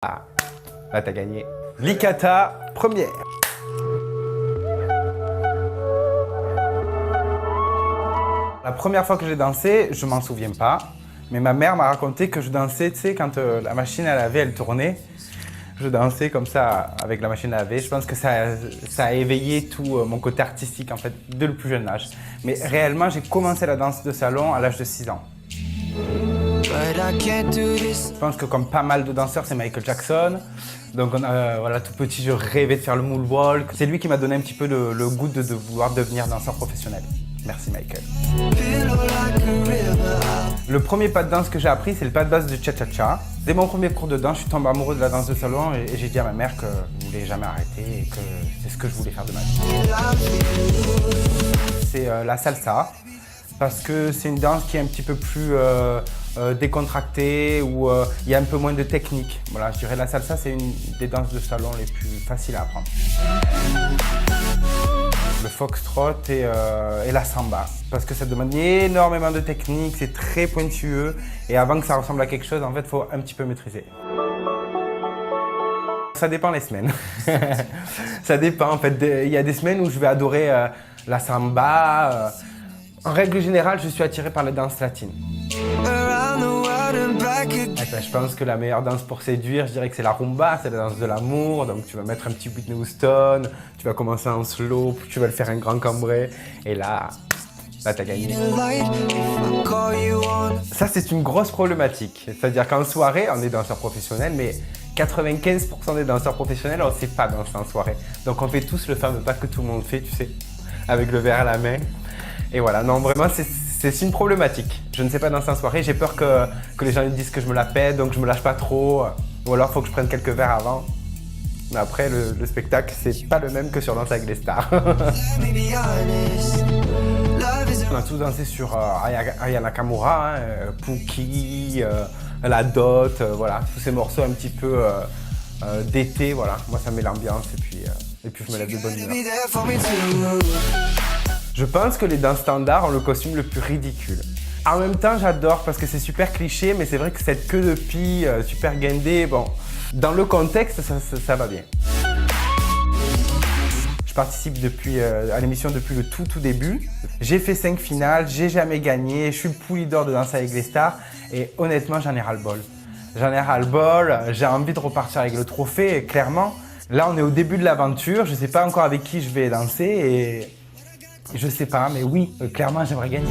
Ah, là t'as gagné. Licata, première. La première fois que j'ai dansé, je m'en souviens pas. Mais ma mère m'a raconté que je dansais, tu sais, quand la machine à laver, elle tournait. Je dansais comme ça avec la machine à laver. Je pense que ça a éveillé tout mon côté artistique en fait, dès le plus jeune âge. Mais réellement, j'ai commencé la danse de salon à l'âge de 6 ans. Je pense que comme pas mal de danseurs, c'est Michael Jackson. Donc voilà, tout petit, je rêvais de faire le moonwalk. C'est lui qui m'a donné un petit peu le goût de vouloir devenir danseur professionnel. Merci Michael. Le premier pas de danse que j'ai appris, c'est le pas de base de cha-cha-cha. Dès mon premier cours de danse, je suis tombé amoureux de la danse de salon et j'ai dit à ma mère que je ne voulais jamais arrêter et que c'est ce que je voulais faire de ma vie. C'est la salsa, parce que c'est une danse qui est un petit peu plus décontractée, où il y a un peu moins de technique. Voilà, je dirais la salsa, c'est une des danses de salon les plus faciles à apprendre. Le foxtrot et la samba, parce que ça demande énormément de technique, c'est très pointueux et avant que ça ressemble à quelque chose, en fait, il faut un petit peu maîtriser. Ça dépend les semaines. Ça dépend, en fait. Il y a des semaines où je vais adorer la samba. En règle générale, je suis attiré par les danses latines. Je pense que la meilleure danse pour séduire, je dirais que c'est la rumba, c'est la danse de l'amour. Donc tu vas mettre un petit Whitney Houston, tu vas commencer en slow, puis tu vas le faire un grand cambré, et là t'as gagné. Ça, c'est une grosse problématique. C'est-à-dire qu'en soirée, on est danseur professionnel, mais 95% des danseurs professionnels, on ne sait pas danser en soirée. Donc on fait tous le fameux pas que tout le monde fait, tu sais, avec le verre à la main. Et voilà, non, vraiment, c'est une problématique. Je ne sais pas danser en soirée, j'ai peur que les gens me disent que je me la pète, donc je me lâche pas trop. Ou alors, il faut que je prenne quelques verres avant. Mais après, le spectacle, c'est pas le même que sur Danse avec les stars. On a tous dansé sur Aya Nakamura, hein, Pookie, La Dot, voilà, tous ces morceaux un petit peu d'été, voilà. Moi, ça met l'ambiance et puis je me lève de bonne humeur. Je pense que les danses standards ont le costume le plus ridicule. En même temps, j'adore parce que c'est super cliché, mais c'est vrai que cette queue de pie super guindée, bon, dans le contexte, ça va bien. Je participe à l'émission depuis le tout début. J'ai fait 5 finales, j'ai jamais gagné, je suis le pouli d'or de Danse avec les stars et honnêtement, j'en ai ras-le-bol. J'en ai ras-le-bol, j'ai envie de repartir avec le trophée, clairement. Là, on est au début de l'aventure, je ne sais pas encore avec qui je vais danser et je sais pas, mais oui, clairement, j'aimerais gagner.